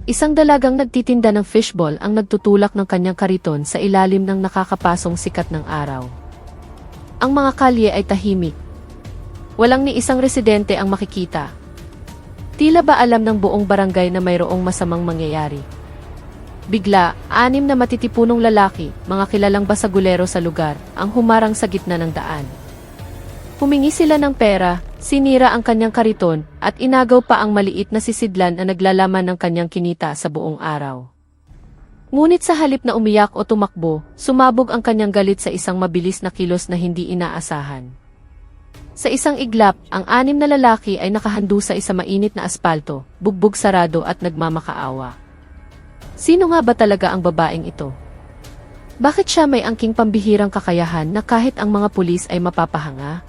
Isang dalagang nagtitinda ng fishball ang nagtutulak ng kanyang kariton sa ilalim ng nakakapasong sikat ng araw. Ang mga kalye ay tahimik. Walang ni isang residente ang makikita. Tila ba alam ng buong barangay na mayroong masamang mangyayari. Bigla, 6 na matitipunong lalaki, mga kilalang basagulero sa lugar, ang humarang sa gitna ng daan. Humingi sila ng pera, sinira ang kanyang kariton, at inagaw pa ang maliit na sisidlan na naglalaman ng kanyang kinita sa buong araw. Ngunit sa halip na umiyak o tumakbo, sumabog ang kanyang galit sa isang mabilis na kilos na hindi inaasahan. Sa isang iglap, ang 6 na lalaki ay nakahandu sa isang mainit na aspalto, bugbog sarado at nagmamakaawa. Sino nga ba talaga ang babaeng ito? Bakit siya may angking pambihirang kakayahan na kahit ang mga pulis ay mapapahanga?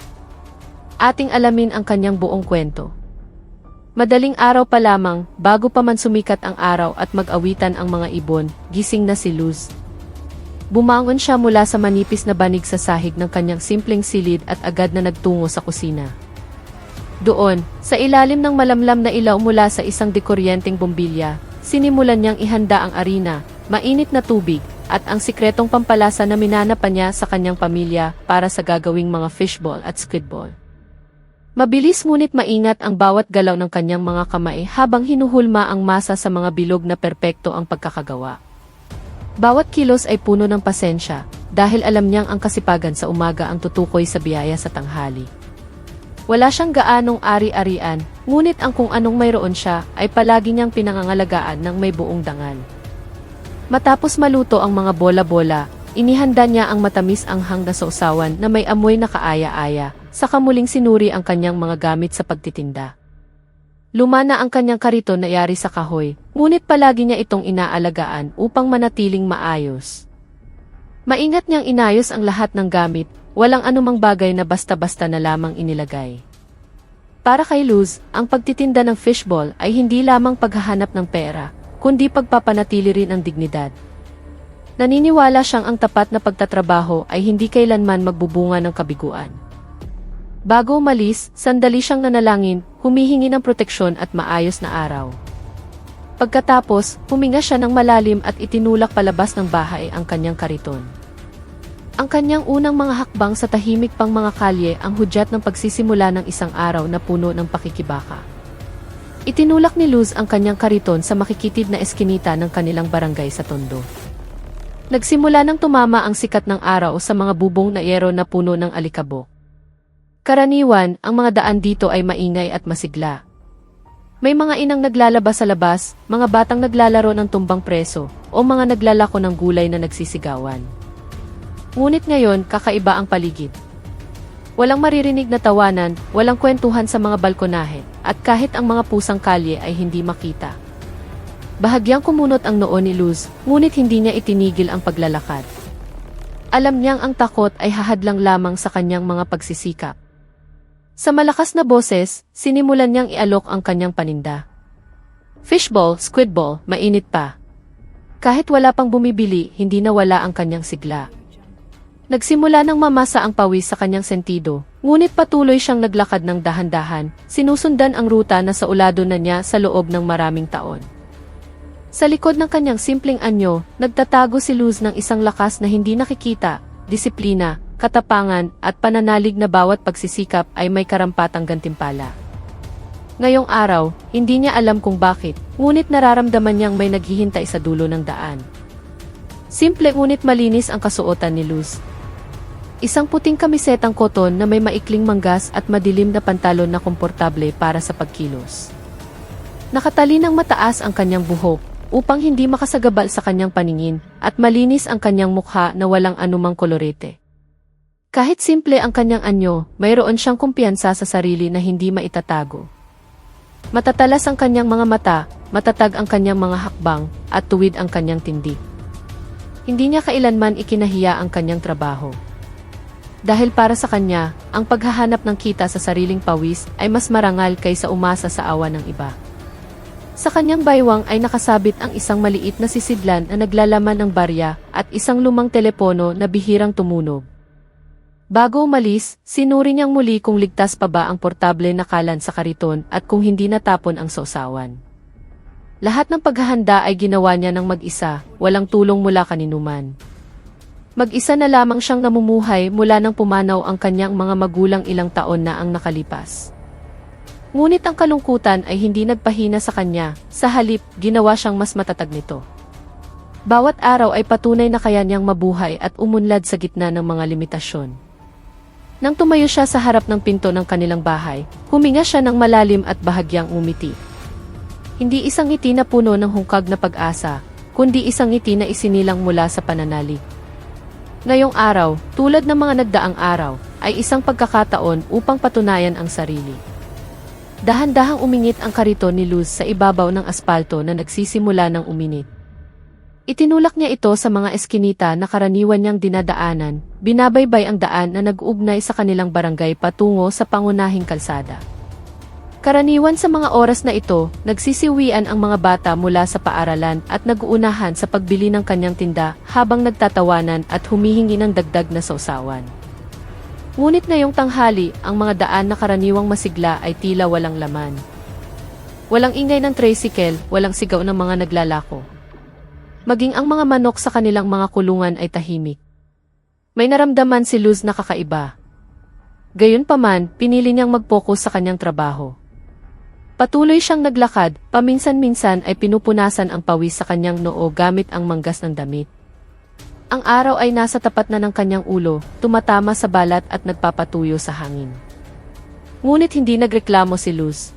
Ating alamin ang kanyang buong kwento. Madaling araw pa lamang, bago pa man sumikat ang araw at mag-awitan ang mga ibon, gising na si Luz. Bumangon siya mula sa manipis na banig sa sahig ng kanyang simpleng silid at agad na nagtungo sa kusina. Doon, sa ilalim ng malamlam na ilaw mula sa isang dekuryenteng bombilya, sinimulan niyang ihanda ang arena, mainit na tubig, at ang sikretong pampalasa na minana niya sa kanyang pamilya para sa gagawing mga fishball at squidball. Mabilis ngunit maingat ang bawat galaw ng kanyang mga kamay habang hinuhulma ang masa sa mga bilog na perpekto ang pagkakagawa. Bawat kilos ay puno ng pasensya, dahil alam niyang ang kasipagan sa umaga ang tutukoy sa biyaya sa tanghali. Wala siyang gaanong ari-arian, ngunit ang kung anong mayroon siya ay palagi niyang pinangangalagaan ng may buong dangal. Matapos maluto ang mga bola-bola, inihanda niya ang matamis anghang na sausawan na may amoy na kaaya-aya, saka muling sinuri ang kanyang mga gamit sa pagtitinda. Luma na ang kanyang kariton na yari sa kahoy, ngunit palagi niya itong inaalagaan upang manatiling maayos. Maingat niyang inayos ang lahat ng gamit, walang anumang bagay na basta-basta na lamang inilagay. Para kay Luz, ang pagtitinda ng fishball ay hindi lamang paghahanap ng pera, kundi pagpapanatili rin ang dignidad. Naniniwala siyang ang tapat na pagtatrabaho ay hindi kailanman magbubunga ng kabiguan. Bago umalis, sandali siyang nanalangin, humihingi ng proteksyon at maayos na araw. Pagkatapos, huminga siya ng malalim at itinulak palabas ng bahay ang kanyang kariton. Ang kanyang unang mga hakbang sa tahimik pang mga kalye ang hudyat ng pagsisimula ng isang araw na puno ng pakikibaka. Itinulak ni Luz ang kanyang kariton sa makikitid na eskinita ng kanilang barangay sa Tondo. Nagsimula nang tumama ang sikat ng araw sa mga bubong na yero na puno ng alikabok. Karaniwan, ang mga daan dito ay maingay at masigla. May mga inang naglalabas sa labas, mga batang naglalaro ng tumbang preso, o mga naglalako ng gulay na nagsisigawan. Ngunit ngayon, kakaiba ang paligid. Walang maririnig na tawanan, walang kwentuhan sa mga balkonahe, at kahit ang mga pusang kalye ay hindi makita. Bahagyang kumunot ang noo ni Luz, ngunit hindi niya itinigil ang paglalakad. Alam niyang ang takot ay hahadlang lamang sa kanyang mga pagsisikap. Sa malakas na boses, sinimulan niyang ialok ang kanyang paninda. Fishball, squidball, mainit pa. Kahit wala pang bumibili, hindi nawala ang kanyang sigla. Nagsimula ng mamasa ang pawis sa kanyang sentido, ngunit patuloy siyang naglakad ng dahan-dahan, sinusundan ang ruta na sa ulado na niya sa loob ng maraming taon. Sa likod ng kanyang simpleng anyo, nagtatago si Luz ng isang lakas na hindi nakikita, disiplina, katapangan, at pananalig na bawat pagsisikap ay may karampatang gantimpala. Ngayong araw, hindi niya alam kung bakit, ngunit nararamdaman niyang may naghihintay sa dulo ng daan. Simple ngunit malinis ang kasuotan ni Luz. Isang puting kamisetang koton na may maikling manggas at madilim na pantalon na komportable para sa pagkilos. Nakatalinang mataas ang kanyang buhok, upang hindi makasagabal sa kanyang paningin, at malinis ang kanyang mukha na walang anumang kolorete. Kahit simple ang kanyang anyo, mayroon siyang kumpiyansa sa sarili na hindi maitatago. Matatalas ang kanyang mga mata, matatag ang kanyang mga hakbang, at tuwid ang kanyang tindig. Hindi niya kailanman ikinahiya ang kanyang trabaho. Dahil para sa kanya, ang paghahanap ng kita sa sariling pawis ay mas marangal kaysa umasa sa awa ng iba. Sa kanyang baywang ay nakasabit ang isang maliit na sisidlan na naglalaman ng barya at isang lumang telepono na bihirang tumunog. Bago umalis, sinuri niyang muli kung ligtas pa ba ang portable na kalan sa kariton at kung hindi natapon ang sausawan. Lahat ng paghahanda ay ginawa niya ng mag-isa, walang tulong mula kaninuman. Mag-isa na lamang siyang namumuhay mula nang pumanaw ang kanyang mga magulang ilang taon na ang nakalipas. Ngunit ang kalungkutan ay hindi nagpahina sa kanya, sa halip, ginawa siyang mas matatag nito. Bawat araw ay patunay na kaya niyang mabuhay at umunlad sa gitna ng mga limitasyon. Nang tumayo siya sa harap ng pinto ng kanilang bahay, huminga siya ng malalim at bahagyang umiti. Hindi isang ngiti na puno ng hungkag na pag-asa, kundi isang ngiti na isinilang mula sa pananalig. Ngayong araw, tulad ng mga nagdaang araw, ay isang pagkakataon upang patunayan ang sarili. Dahan-dahang umingit ang kariton ni Luz sa ibabaw ng aspalto na nagsisimula ng uminit. Itinulak niya ito sa mga eskinita na karaniwan niyang dinadaanan, binabaybay ang daan na nag-uugnay sa kanilang barangay patungo sa pangunahing kalsada. Karaniwan sa mga oras na ito, nagsisiwian ang mga bata mula sa paaralan at nag-uunahan sa pagbili ng kanyang tinda habang nagtatawanan at humihingi ng dagdag na sausawan. Ngunit ngayong tanghali, ang mga daan na karaniwang masigla ay tila walang laman. Walang ingay ng tricycle, walang sigaw ng mga naglalako. Maging ang mga manok sa kanilang mga kulungan ay tahimik. May naramdaman si Luz na kakaiba. Gayunpaman, pinili niyang mag-focus sa kanyang trabaho. Patuloy siyang naglakad, paminsan-minsan ay pinupunasan ang pawis sa kanyang noo gamit ang manggas ng damit. Ang araw ay nasa tapat na ng kanyang ulo, tumatama sa balat at nagpapatuyo sa hangin. Ngunit hindi nagreklamo si Luz.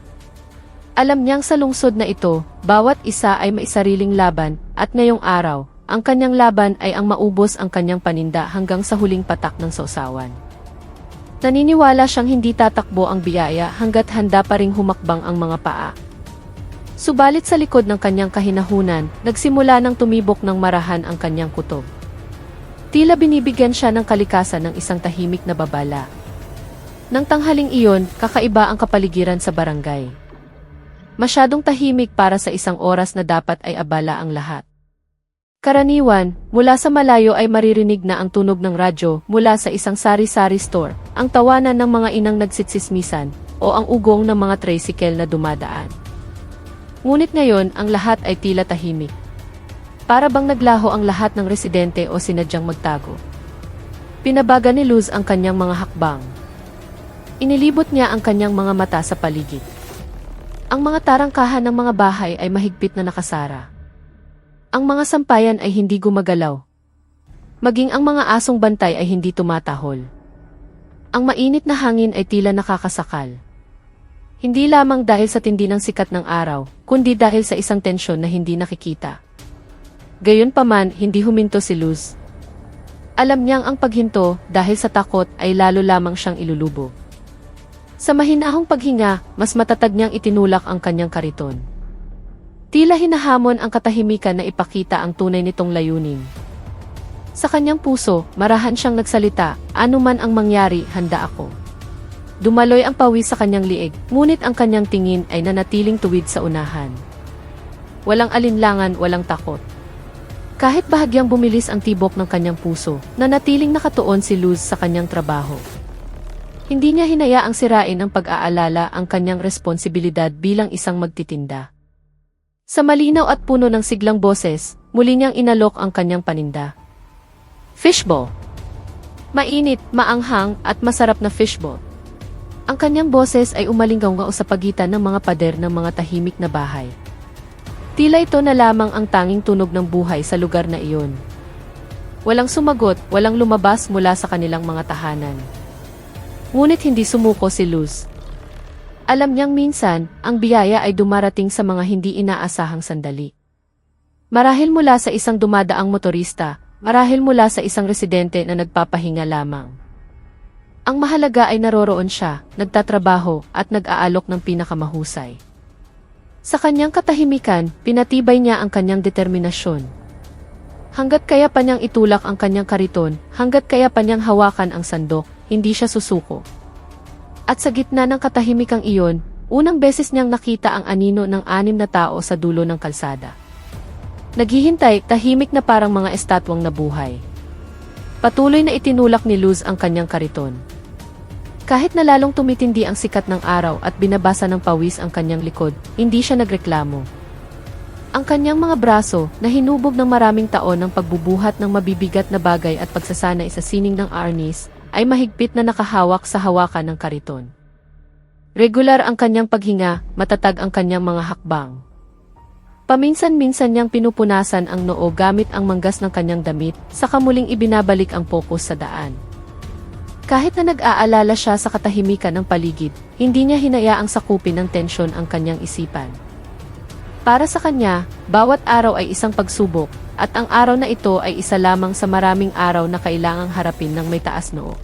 Alam niyang sa lungsod na ito, bawat isa ay may sariling laban, at ngayong araw, ang kanyang laban ay ang maubos ang kanyang paninda hanggang sa huling patak ng sausawan. Naniniwala siyang hindi tatakbo ang biyaya hanggat handa pa ring humakbang ang mga paa. Subalit sa likod ng kanyang kahinahunan, nagsimula ng tumibok ng marahan ang kanyang kutob. Tila binibigyan siya ng kalikasan ng isang tahimik na babala. Nang tanghaling iyon, kakaiba ang kapaligiran sa barangay. Masyadong tahimik para sa isang oras na dapat ay abala ang lahat. Karaniwan, mula sa malayo ay maririnig na ang tunog ng radyo mula sa isang sari-sari store, ang tawanan ng mga inang nagsitsismisan, o ang ugong ng mga tricycle na dumadaan. Ngunit ngayon, ang lahat ay tila tahimik. Para bang naglaho ang lahat ng residente o sinadyang magtago. Pinabaga ni Luz ang kanyang mga hakbang. Inilibot niya ang kanyang mga mata sa paligid. Ang mga tarangkahan ng mga bahay ay mahigpit na nakasara. Ang mga sampayan ay hindi gumagalaw. Maging ang mga asong bantay ay hindi tumatahol. Ang mainit na hangin ay tila nakakasakal. Hindi lamang dahil sa tindi ng sikat ng araw, kundi dahil sa isang tensyon na hindi nakikita. Gayunpaman, hindi huminto si Luz. Alam niyang ang paghinto, dahil sa takot, ay lalo lamang siyang ilulubo. Sa mahinahong paghinga, mas matatag niyang itinulak ang kanyang kariton. Tila hinahamon ang katahimikan na ipakita ang tunay nitong layunin. Sa kanyang puso, marahan siyang nagsalita, anuman ang mangyari, handa ako. Dumaloy ang pawis sa kanyang liig, ngunit ang kanyang tingin ay nanatiling tuwid sa unahan. Walang alinlangan, walang takot. Kahit bahagyang bumilis ang tibok ng kanyang puso, nanatiling nakatuon si Luz sa kanyang trabaho. Hindi niya hinayaang sirain ang pag-aalala ang kanyang responsibilidad bilang isang magtitinda. Sa malinaw at puno ng siglang boses, muli niyang inalok ang kanyang paninda. Fishball. Mainit, maanghang, at masarap na fishball. Ang kanyang boses ay umalinggaw sa pagitan ng mga pader ng mga tahimik na bahay. Tila ito na lamang ang tanging tunog ng buhay sa lugar na iyon. Walang sumagot, walang lumabas mula sa kanilang mga tahanan. Ngunit hindi sumuko si Luz. Alam niyang minsan, ang biyaya ay dumarating sa mga hindi inaasahang sandali. Marahil mula sa isang dumadaang motorista, marahil mula sa isang residente na nagpapahinga lamang. Ang mahalaga ay naroroon siya, nagtatrabaho, at nag-aalok ng pinakamahusay. Sa kanyang katahimikan, pinatibay niya ang kanyang determinasyon. Hanggat kaya pa niyang itulak ang kanyang kariton, hanggat kaya pa niyang hawakan ang sandok, hindi siya susuko. At sa gitna ng katahimikang iyon, unang beses niyang nakita ang anino ng 6 na tao sa dulo ng kalsada. Naghihintay, tahimik na parang mga estatwang nabuhay. Patuloy na itinulak ni Luz ang kanyang kariton. Kahit na lalong tumitindi ang sikat ng araw at binabasa ng pawis ang kanyang likod, hindi siya nagreklamo. Ang kanyang mga braso, na hinubog ng maraming taon ng pagbubuhat ng mabibigat na bagay at pagsasanay sa sining ng arnis, ay mahigpit na nakahawak sa hawakan ng kariton. Regular ang kanyang paghinga, matatag ang kanyang mga hakbang. Paminsan-minsan niyang pinupunasan ang noo gamit ang manggas ng kanyang damit, saka muling ibinabalik ang pokus sa daan. Kahit na nag-aalala siya sa katahimikan ng paligid, hindi niya hinayaang sakupin ng tensyon ang kanyang isipan. Para sa kanya, bawat araw ay isang pagsubok, at ang araw na ito ay isa lamang sa maraming araw na kailangang harapin ng may taas noo.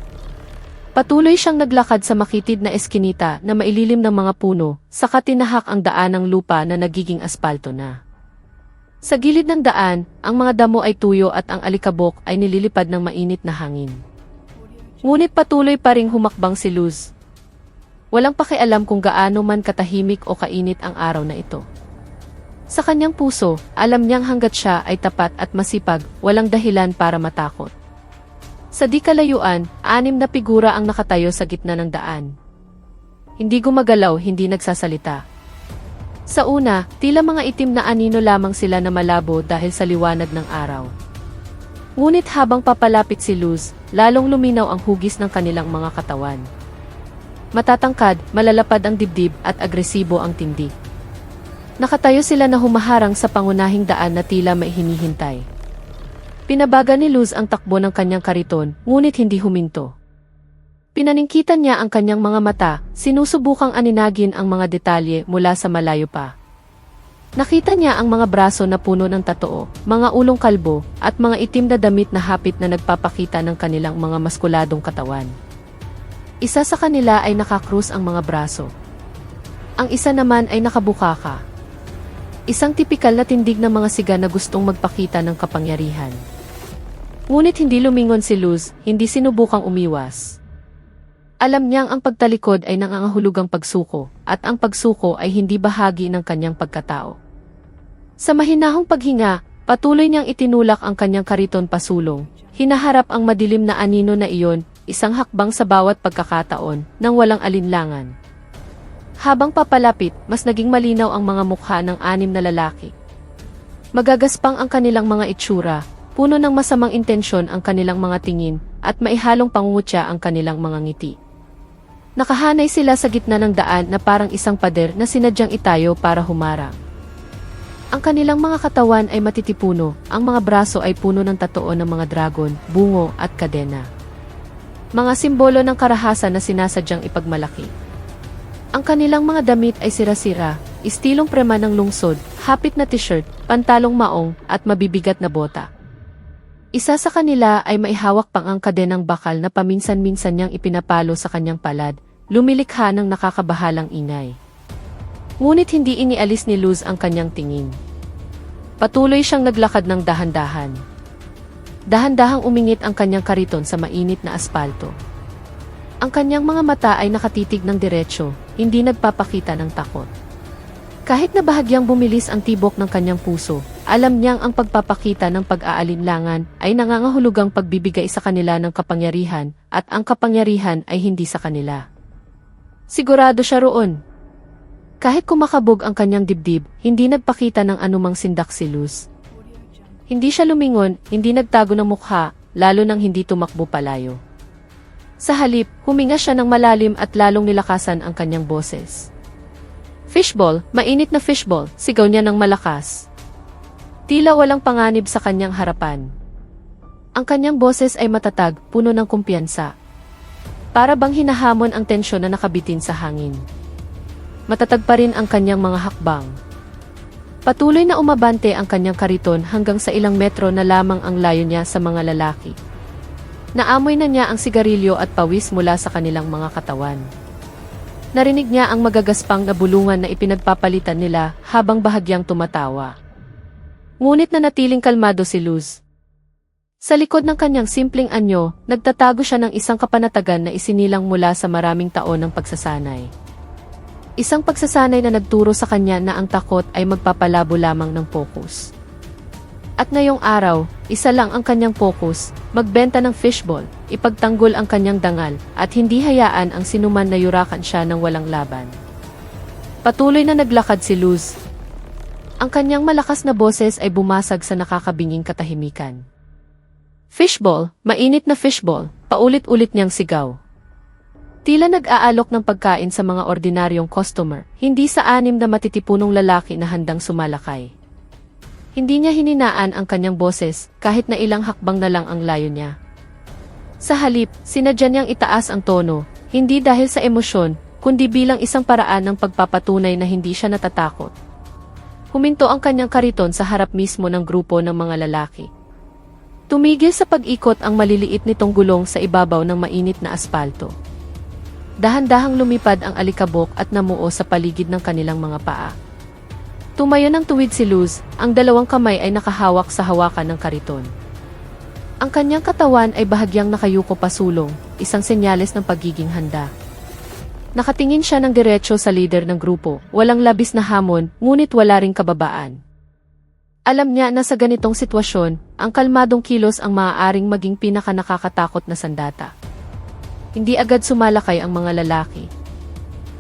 Patuloy siyang naglakad sa makitid na eskinita na maililim ng mga puno, saka tinahak ang daan ng lupa na nagiging aspalto na. Sa gilid ng daan, ang mga damo ay tuyo at ang alikabok ay nililipad ng mainit na hangin. Ngunit patuloy pa ring humakbang si Luz. Walang pakialam kung gaano man katahimik o kainit ang araw na ito. Sa kanyang puso, alam niyang hanggat siya ay tapat at masipag, walang dahilan para matakot. Sa di kalayuan, 6 na figura ang nakatayo sa gitna ng daan. Hindi gumagalaw, hindi nagsasalita. Sa una, tila mga itim na anino lamang sila na malabo dahil sa liwanag ng araw. Ngunit habang papalapit si Luz, lalong luminaw ang hugis ng kanilang mga katawan. Matatangkad, malalapad ang dibdib at agresibo ang tindig. Nakatayo sila na humaharang sa pangunahing daan na tila may hinihintay. Pinabaga ni Luz ang takbo ng kanyang kariton, ngunit hindi huminto. Pinaningkitan niya ang kanyang mga mata, sinusubukang aninagin ang mga detalye mula sa malayo pa. Nakita niya ang mga braso na puno ng tatoo, mga ulong kalbo, at mga itim na damit na hapit na nagpapakita ng kanilang mga maskuladong katawan. Isa sa kanila ay nakakrus ang mga braso. Ang isa naman ay nakabukaka. Isang tipikal na tindig ng mga siga na gustong magpakita ng kapangyarihan. Ngunit hindi lumingon si Luz, hindi sinubukang umiwas. Alam niyang ang pagtalikod ay nangangahulugang pagsuko, at ang pagsuko ay hindi bahagi ng kanyang pagkatao. Sa mahinahong paghinga, patuloy niyang itinulak ang kanyang kariton pasulong, hinaharap ang madilim na anino na iyon, isang hakbang sa bawat pagkakataon, nang walang alinlangan. Habang papalapit, mas naging malinaw ang mga mukha ng 6 na lalaki. Magagaspang ang kanilang mga itsura, puno ng masamang intensyon ang kanilang mga tingin, at maihalong pangungutya ang kanilang mga ngiti. Nakahanay sila sa gitna ng daan na parang isang pader na sinadyang itayo para humarang. Ang kanilang mga katawan ay matitipuno, ang mga braso ay puno ng tatoo ng mga dragon, bungo at kadena. Mga simbolo ng karahasan na sinasadyang ipagmalaki. Ang kanilang mga damit ay sira-sira, istilong prema ng lungsod, hapit na t-shirt, pantalong maong, at mabibigat na bota. Isa sa kanila ay maihawak pang ang kadenang bakal na paminsan-minsan niyang ipinapalo sa kanyang palad, lumilikha ng nakakabahalang ingay. Ngunit hindi inialis ni Luz ang kanyang tingin. Patuloy siyang naglakad ng dahan-dahan. Dahan-dahang umingit ang kanyang kariton sa mainit na aspalto. Ang kanyang mga mata ay nakatitig ng diretsyo, hindi nagpapakita ng takot. Kahit na bahagyang bumilis ang tibok ng kanyang puso, alam niyang ang pagpapakita ng pag-aalinlangan ay nangangahulugang pagbibigay sa kanila ng kapangyarihan, at ang kapangyarihan ay hindi sa kanila. Sigurado siya roon. Kahit kumakabog ang kanyang dibdib, hindi nagpakita ng anumang sindak si Luz. Hindi siya lumingon, hindi nagtago ng mukha, lalo nang hindi tumakbo palayo. Sa halip, huminga siya ng malalim at lalong nilakasan ang kanyang boses. Fishball, mainit na fishball, sigaw niya ng malakas. Tila walang panganib sa kanyang harapan. Ang kanyang boses ay matatag, puno ng kumpiyansa. Para bang hinahamon ang tensyon na nakabitin sa hangin. Matatag pa rin ang kanyang mga hakbang. Patuloy na umabante ang kanyang kariton hanggang sa ilang metro na lamang ang layo niya sa mga lalaki. Naamoy na niya ang sigarilyo at pawis mula sa kanilang mga katawan. Narinig niya ang magagaspang na bulungan na ipinagpapalitan nila habang bahagyang tumatawa. Ngunit nanatiling kalmado si Luz. Sa likod ng kanyang simpleng anyo, nagtatago siya ng isang kapanatagan na isinilang mula sa maraming taon ng pagsasanay. Isang pagsasanay na nagturo sa kanya na ang takot ay magpapalabo lamang ng focus. At ngayong araw, isa lang ang kanyang focus, magbenta ng fishball, ipagtanggol ang kanyang dangal, at hindi hayaan ang sinuman na yurakan siya ng walang laban. Patuloy na naglakad si Luz. Ang kanyang malakas na boses ay bumasag sa nakakabinging katahimikan. Fishball, mainit na fishball, paulit-ulit niyang sigaw. Tila nag-aalok ng pagkain sa mga ordinaryong customer, hindi sa anim na matitipunong lalaki na handang sumalakay. Hindi niya hininaan ang kanyang boses, kahit na ilang hakbang na lang ang layo niya. Sa halip, sinadya niyang itaas ang tono, hindi dahil sa emosyon, kundi bilang isang paraan ng pagpapatunay na hindi siya natatakot. Huminto ang kanyang kariton sa harap mismo ng grupo ng mga lalaki. Tumigil sa pag-ikot ang maliliit nitong gulong sa ibabaw ng mainit na aspalto. Dahan-dahang lumipad ang alikabok at namuo sa paligid ng kanilang mga paa. Tumayo ng tuwid si Luz, ang dalawang kamay ay nakahawak sa hawakan ng kariton. Ang kanyang katawan ay bahagyang nakayuko pasulong, isang senyales ng pagiging handa. Nakatingin siya ng diretso sa leader ng grupo, walang labis na hamon, ngunit wala ring kababaan. Alam niya na sa ganitong sitwasyon, ang kalmadong kilos ang maaaring maging pinaka-nakakatakot na sandata. Hindi agad sumalakay ang mga lalaki.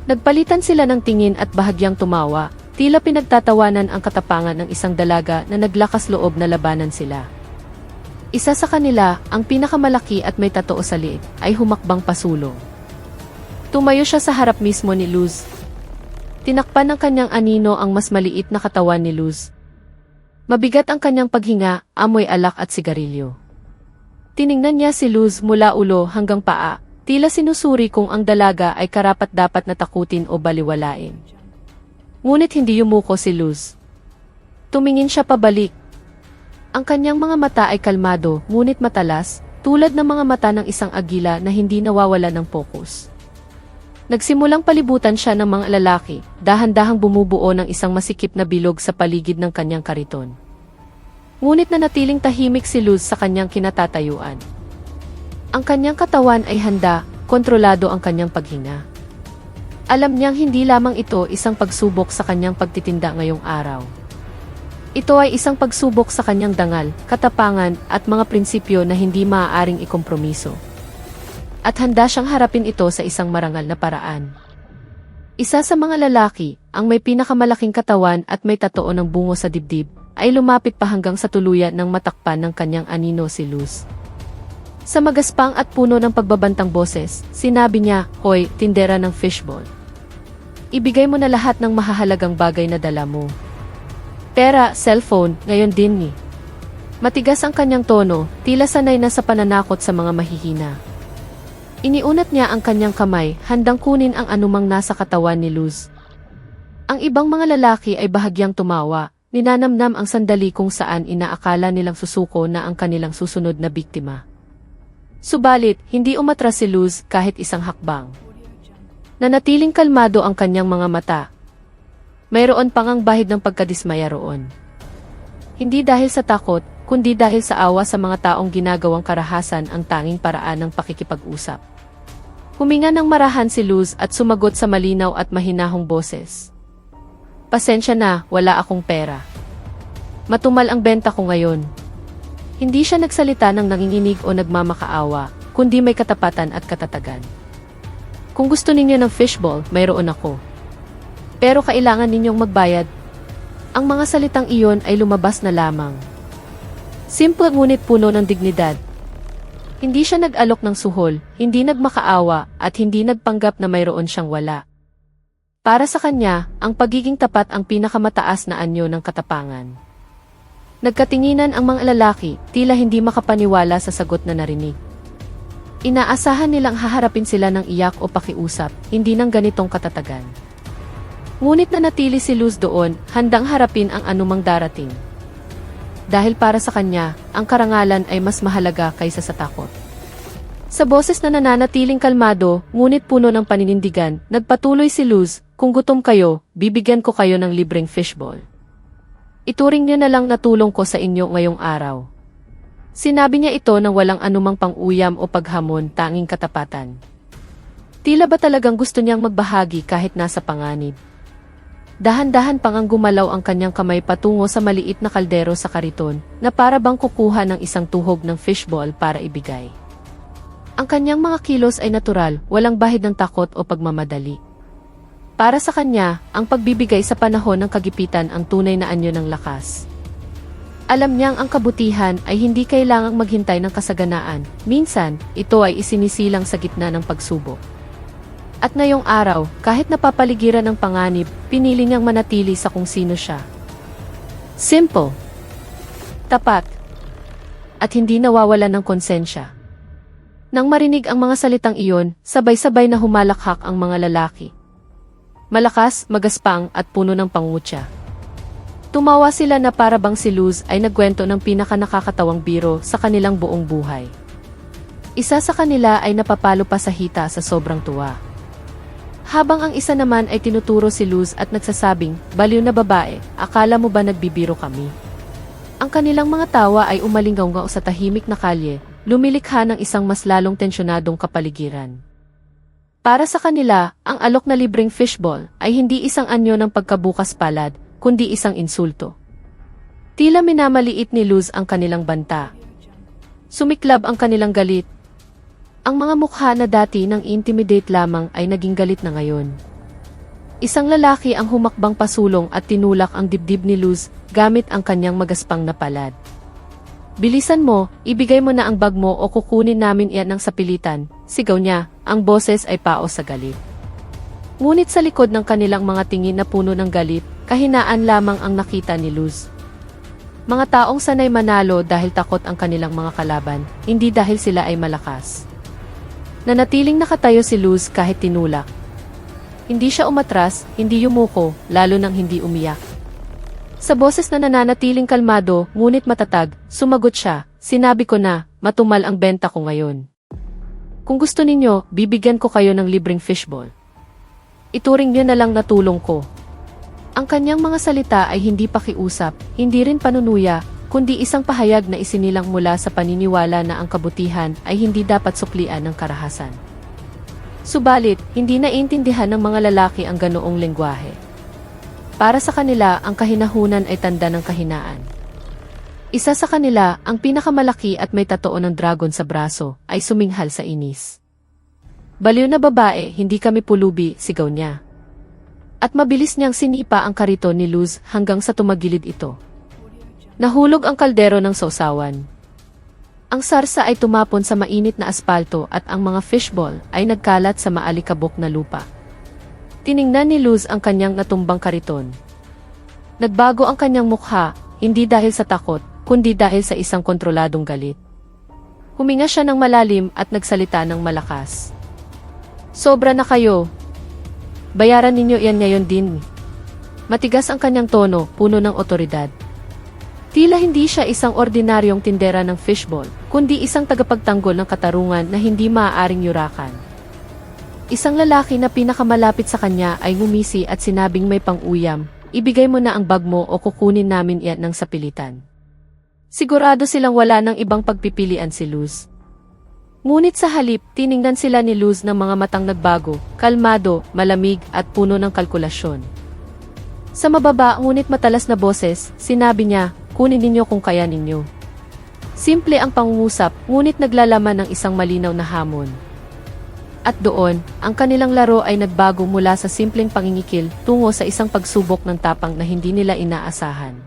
Nagpalitan sila ng tingin at bahagyang tumawa, tila pinagtatawanan ang katapangan ng isang dalaga na naglakas loob na labanan sila. Isa sa kanila, ang pinakamalaki at may tatoo sa liit, ay humakbang pasulong. Tumayo siya sa harap mismo ni Luz. Tinakpan ng kanyang anino ang mas maliit na katawan ni Luz. Mabigat ang kanyang paghinga, amoy alak at sigarilyo. Tiningnan niya si Luz mula ulo hanggang paa, tila sinusuri kung ang dalaga ay karapat-dapat na takutin o baliwalain. Ngunit hindi yumuko si Luz. Tumingin siya pabalik. Ang kanyang mga mata ay kalmado, ngunit matalas, tulad ng mga mata ng isang agila na hindi nawawala ng pokus. Nagsimulang palibutan siya ng mga lalaki, dahan-dahang bumubuo ng isang masikip na bilog sa paligid ng kanyang kariton. Ngunit nanatiling tahimik si Luz sa kanyang kinatatayuan. Ang kanyang katawan ay handa, kontrolado ang kanyang paghinga. Alam niyang hindi lamang ito isang pagsubok sa kanyang pagtitinda ngayong araw. Ito ay isang pagsubok sa kanyang dangal, katapangan at mga prinsipyo na hindi maaaring ikompromiso. At handa siyang harapin ito sa isang marangal na paraan. Isa sa mga lalaki, ang may pinakamalaking katawan at may tatoo ng bungo sa dibdib, ay lumapit pa hanggang sa tuluyan ng matakpan ng kanyang anino si Luz. Sa magaspang at puno ng pagbabantang boses, sinabi niya, "Hoy, tindera ng fishball. Ibigay mo na lahat ng mahahalagang bagay na dala mo. Pera, cellphone, ngayon din ni." Matigas ang kanyang tono, tila sanay na sa pananakot sa mga mahihina. Iniunat niya ang kanyang kamay, handang kunin ang anumang nasa katawan ni Luz. Ang ibang mga lalaki ay bahagyang tumawa, ninanamnam ang sandali kung saan inaakala nilang susuko na ang kanilang susunod na biktima. Subalit, hindi umatras si Luz kahit isang hakbang. Nanatiling kalmado ang kanyang mga mata. Mayroon pang ang bahid ng pagkadismaya roon. Hindi dahil sa takot, kundi dahil sa awa sa mga taong ginagawang karahasan ang tanging paraan ng pakikipag-usap. Huminga ng marahan si Luz at sumagot sa malinaw at mahinahong boses. "Pasensya na, wala akong pera. Matumal ang benta ko ngayon." Hindi siya nagsalita ng nanginginig o nagmamakaawa, kundi may katapatan at katatagan. "Kung gusto ninyo ng fishball, mayroon ako. Pero kailangan ninyong magbayad." Ang mga salitang iyon ay lumabas na lamang. Simple ngunit puno ng dignidad. Hindi siya nag-alok ng suhol, hindi nagmakaawa, at hindi nagpanggap na mayroon siyang wala. Para sa kanya, ang pagiging tapat ang pinakamataas na anyo ng katapangan. Nagkatinginan ang mga lalaki, tila hindi makapaniwala sa sagot na narinig. Inaasahan nilang haharapin sila ng iyak o pakiusap, hindi ng ganitong katatagan. Ngunit nanatili si Luz doon, handang harapin ang anumang darating. Dahil para sa kanya, ang karangalan ay mas mahalaga kaysa sa takot. Sa boses na nananatiling kalmado, ngunit puno ng paninindigan, nagpatuloy si Luz, "Kung gutom kayo, bibigyan ko kayo ng libreng fishball. Ituring niyo na lang na tulong ko sa inyo ngayong araw." Sinabi niya ito nang walang anumang pang-uyam o paghamon, tanging katapatan. Tila ba talagang gusto niyang magbahagi kahit nasa panganib? Dahan-dahan pang gumalaw ang kanyang kamay patungo sa maliit na kaldero sa kariton, na para bang kukuha ng isang tuhog ng fishball para ibigay. Ang kanyang mga kilos ay natural, walang bahid ng takot o pagmamadali. Para sa kanya, ang pagbibigay sa panahon ng kagipitan ang tunay na anyo ng lakas. Alam niyang ang kabutihan ay hindi kailangang maghintay ng kasaganaan. Minsan, ito ay isinisilang sa gitna ng pagsubok. At ngayong araw, kahit napapaligiran ng panganib, pinili niyang manatili sa kung sino siya. Simple. Tapat. At hindi nawawalan ng konsensya. Nang marinig ang mga salitang iyon, sabay-sabay na humalakhak ang mga lalaki. Malakas, magaspang at puno ng pangutya. Tumawa sila na para bang si Luz ay nagkwento ng pinaka-nakakatawang biro sa kanilang buong buhay. Isa sa kanila ay napapalo pa sa hita sa sobrang tuwa. Habang ang isa naman ay tinuturo si Luz at nagsasabing, "Baliw na babae, akala mo ba nagbibiro kami?" Ang kanilang mga tawa ay umalinggaw sa tahimik na kalye, lumilikha ng isang mas lalong tensyonadong kapaligiran. Para sa kanila, ang alok na libreng fishball ay hindi isang anyo ng pagkabukas palad, kundi isang insulto. Tila minamaliit ni Luz ang kanilang banta. Sumiklab ang kanilang galit. Ang mga mukha na dati nang intimidate lamang ay naging galit na ngayon. Isang lalaki ang humakbang pasulong at tinulak ang dibdib ni Luz gamit ang kanyang magaspang na palad. "Bilisan mo, ibigay mo na ang bag mo o kukunin namin iyan ng sapilitan," sigaw niya, ang boses ay paos sa galit. Ngunit sa likod ng kanilang mga tingin na puno ng galit, kahinaan lamang ang nakita ni Luz. Mga taong sanay manalo dahil takot ang kanilang mga kalaban, hindi dahil sila ay malakas. Nanatiling nakatayo si Luz kahit tinulak. Hindi siya umatras, hindi yumuko, lalo nang hindi umiyak. Sa boses na nananatiling kalmado, ngunit matatag, sumagot siya, "Sinabi ko na, matumal ang benta ko ngayon. Kung gusto ninyo, bibigyan ko kayo ng libreng fishball. Ituring niyo na lang na tulong ko." Ang kanyang mga salita ay hindi pakiusap, hindi rin panunuya, kundi isang pahayag na isinilang mula sa paniniwala na ang kabutihan ay hindi dapat suklian ng karahasan. Subalit, hindi naiintindihan ng mga lalaki ang ganoong lengguwahe. Para sa kanila, ang kahinahunan ay tanda ng kahinaan. Isa sa kanila, ang pinakamalaki at may tatoo ng dragon sa braso, ay suminghal sa inis. "Baliw na babae, hindi kami pulubi," sigaw niya. At mabilis niyang sinipa ang kariton ni Luz hanggang sa tumagilid ito. Nahulog ang kaldero ng sausawan. Ang sarsa ay tumapon sa mainit na aspalto at ang mga fishball ay nagkalat sa maalikabok na lupa. Tiningnan ni Luz ang kanyang natumbang kariton. Nagbago ang kanyang mukha, hindi dahil sa takot, kundi dahil sa isang kontroladong galit. Huminga siya ng malalim at nagsalita ng malakas. "Sobra na kayo. Bayaran ninyo yan ngayon din." Matigas ang kanyang tono, puno ng otoridad. Tila hindi siya isang ordinaryong tindera ng fishball, kundi isang tagapagtanggol ng katarungan na hindi maaaring yurakan. Isang lalaki na pinakamalapit sa kanya ay ngumisi at sinabing may pang-uyam, "Ibigay mo na ang bag mo o kukunin namin iyan ng sapilitan." Sigurado silang wala ng ibang pagpipilian si Luz. Ngunit sa halip, tiningnan sila ni Luz ng mga matang nagbago, kalmado, malamig at puno ng kalkulasyon. Sa mababa ngunit matalas na boses, sinabi niya, "Kunin ninyo kung kaya ninyo." Simple ang pangungusap, ngunit naglalaman ng isang malinaw na hamon. At doon, ang kanilang laro ay nagbago mula sa simpleng pangingikil tungo sa isang pagsubok ng tapang na hindi nila inaasahan.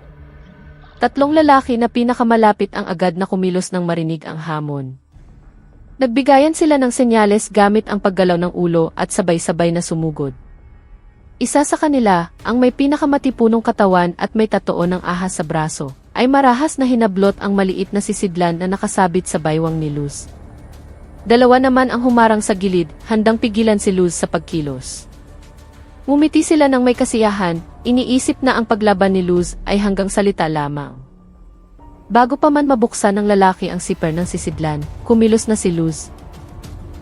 Tatlong lalaki na pinakamalapit ang agad na kumilos nang marinig ang hamon. Nagbigayan sila ng senyales gamit ang paggalaw ng ulo at sabay-sabay na sumugod. Isa sa kanila, ang may pinakamatipunong katawan at may tatoo ng ahas sa braso, ay marahas na hinablot ang maliit na sisidlan na nakasabit sa baywang ni Luz. Dalawa naman ang humarang sa gilid, handang pigilan si Luz sa pagkilos. Ngumiti sila ng may kasiyahan, iniisip na ang paglaban ni Luz ay hanggang salita lamang. Bago pa man mabuksan ng lalaki ang siper ng sisidlan, kumilos na si Luz.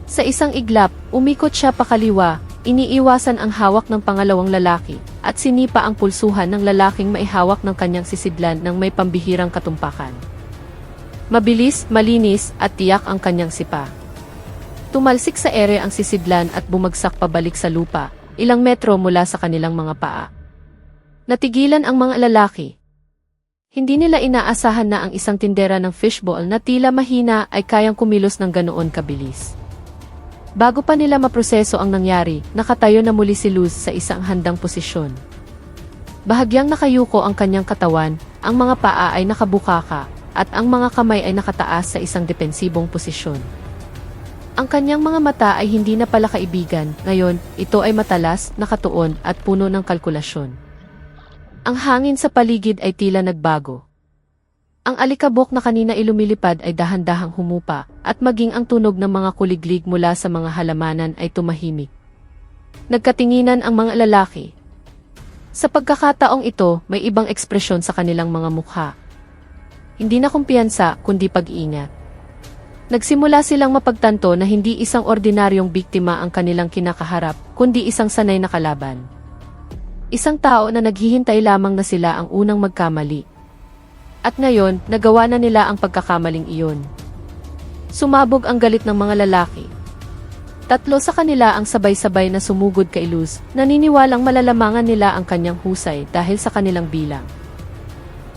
Sa isang iglap, umikot siya pakaliwa, iniiwasan ang hawak ng pangalawang lalaki, at sinipa ang pulsuhan ng lalaking maihawak ng kanyang sisidlan ng may pambihirang katumpakan. Mabilis, malinis, at tiyak ang kanyang sipa. Tumalsik sa ere ang sisidlan at bumagsak pabalik sa lupa, ilang metro mula sa kanilang mga paa. Natigilan ang mga lalaki. Hindi nila inaasahan na ang isang tindera ng fishball na tila mahina ay kayang kumilos ng ganoon kabilis. Bago pa nila maproseso ang nangyari, nakatayo na muli si Luz sa isang handang posisyon. Bahagyang nakayuko ang kanyang katawan, ang mga paa ay nakabukaka, at ang mga kamay ay nakataas sa isang depensibong posisyon. Ang kanyang mga mata ay hindi na pala kaibigan, ngayon, ito ay matalas, nakatuon, at puno ng kalkulasyon. Ang hangin sa paligid ay tila nagbago. Ang alikabok na kanina ilumilipad ay dahan-dahang humupa, at maging ang tunog ng mga kuliglig mula sa mga halamanan ay tumahimik. Nagkatinginan ang mga lalaki. Sa pagkakataong ito, may ibang ekspresyon sa kanilang mga mukha. Hindi na kumpiyansa, kundi pag-iingat. Nagsimula silang mapagtanto na hindi isang ordinaryong biktima ang kanilang kinakaharap, kundi isang sanay na kalaban. Isang tao na naghihintay lamang na sila ang unang magkamali. At ngayon, nagawa na nila ang pagkakamaling iyon. Sumabog ang galit ng mga lalaki. Tatlo sa kanila ang sabay-sabay na sumugod kay Luz, naniniwalang malalamangan nila ang kanyang husay dahil sa kanilang bilang.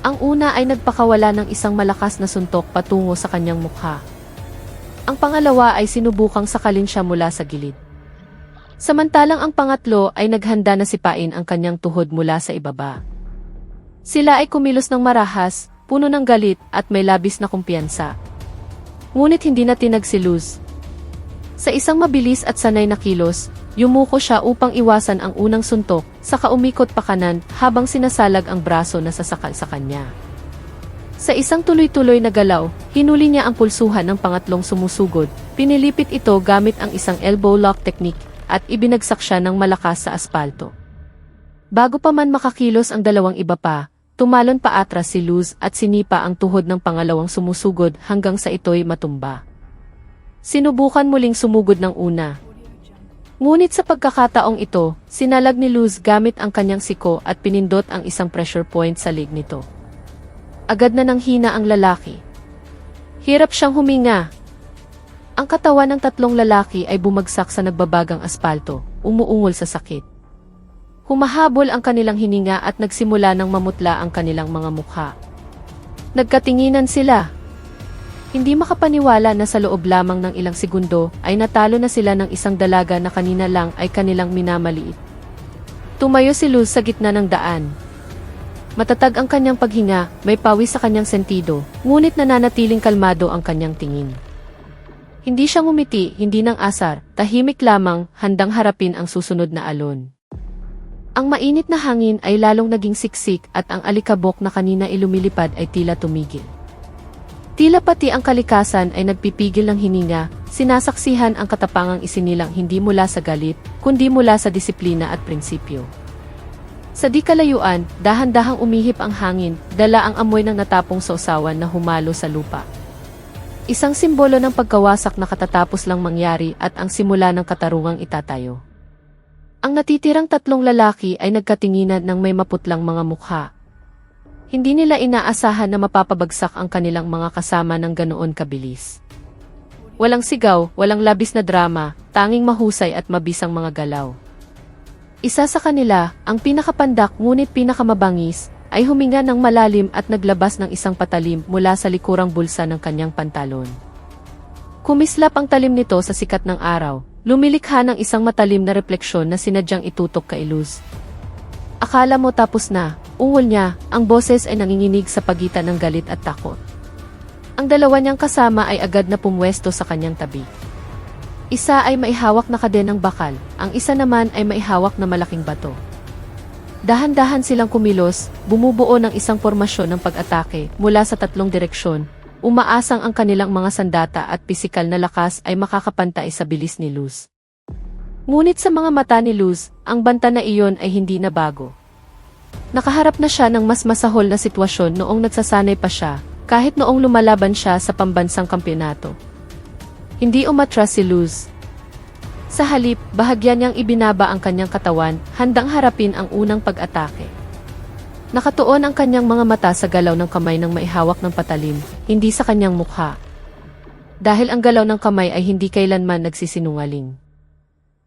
Ang una ay nagpakawala ng isang malakas na suntok patungo sa kanyang mukha. Ang pangalawa ay sinubukang sakalin siya mula sa gilid. Samantalang ang pangatlo ay naghanda na sipain ang kanyang tuhod mula sa ibaba. Sila ay kumilos ng marahas, puno ng galit at may labis na kumpiyansa. Ngunit hindi na tinag si Luz. Sa isang mabilis at sanay na kilos, yumuko siya upang iwasan ang unang suntok, saka umikot pa kanan habang sinasalag ang braso na sasakal sa kanya. Sa isang tuloy-tuloy na galaw, hinuli niya ang pulsuhan ng pangatlong sumusugod, pinilipit ito gamit ang isang elbow lock technique, at ibinagsak siya ng malakas sa aspalto. Bago pa man makakilos ang dalawang iba pa, tumalon pa atras si Luz at sinipa ang tuhod ng pangalawang sumusugod hanggang sa ito'y matumba. Sinubukan muling sumugod ng una. Ngunit sa pagkakataong ito, sinalag ni Luz gamit ang kanyang siko at pinindot ang isang pressure point sa leg nito. Agad na nanghina ang lalaki. Hirap siyang huminga. Ang katawan ng tatlong lalaki ay bumagsak sa nagbabagang aspalto, umuungol sa sakit. Humahabol ang kanilang hininga at nagsimula ng mamutla ang kanilang mga mukha. Nagkatinginan sila. Hindi makapaniwala na sa loob lamang ng ilang segundo ay natalo na sila ng isang dalaga na kanina lang ay kanilang minamaliit. Tumayo si Luz sa gitna ng daan. Matatag ang kanyang paghinga, may pawis sa kanyang sentido, ngunit nananatiling kalmado ang kanyang tingin. Hindi siya ngumiti, hindi ng asar, tahimik lamang, handang harapin ang susunod na alon. Ang mainit na hangin ay lalong naging siksik at ang alikabok na kanina ilumilipad ay tila tumigil. Tila pati ang kalikasan ay nagpipigil ng hininga, sinasaksihan ang katapangang isinilang hindi mula sa galit, kundi mula sa disiplina at prinsipyo. Sa di kalayuan, dahan-dahang umihip ang hangin, dala ang amoy ng natapong sausawan na humalo sa lupa. Isang simbolo ng pagkawasak na katatapos lang mangyari at ang simula ng katarungang itatayo. Ang natitirang tatlong lalaki ay nagkatinginan ng may maputlang mga mukha. Hindi nila inaasahan na mapapabagsak ang kanilang mga kasama ng ganoon kabilis. Walang sigaw, walang labis na drama, tanging mahusay at mabisang mga galaw. Isa sa kanila, ang pinakapandak ngunit pinakamabangis, ay huminga ng malalim at naglabas ng isang patalim mula sa likurang bulsa ng kanyang pantalon. Kumislap ang talim nito sa sikat ng araw, lumilikha ng isang matalim na refleksyon na sinadyang itutok kay Luz. Akala mo tapos na, ungol niya, ang boses ay nanginginig sa pagitan ng galit at takot. Ang dalawa niyang kasama ay agad na pumwesto sa kanyang tabi. Isa ay maihawak na kadenang bakal, ang isa naman ay maihawak na malaking bato. Dahan-dahan silang kumilos, bumubuo ng isang formasyon ng pag-atake mula sa tatlong direksyon, umaasang ang kanilang mga sandata at pisikal na lakas ay makakapantay sa bilis ni Luz. Ngunit sa mga mata ni Luz, ang banta na iyon ay hindi na bago. Nakaharap na siya ng mas masahol na sitwasyon noong nagsasanay pa siya, kahit noong lumalaban siya sa pambansang kampyonato. Hindi umatras si Luz. Sa halip, bahagya niyang ibinaba ang kanyang katawan, handang harapin ang unang pag-atake. Nakatuon ang kanyang mga mata sa galaw ng kamay ng maihawak ng patalim, hindi sa kanyang mukha. Dahil ang galaw ng kamay ay hindi kailanman nagsisinungaling.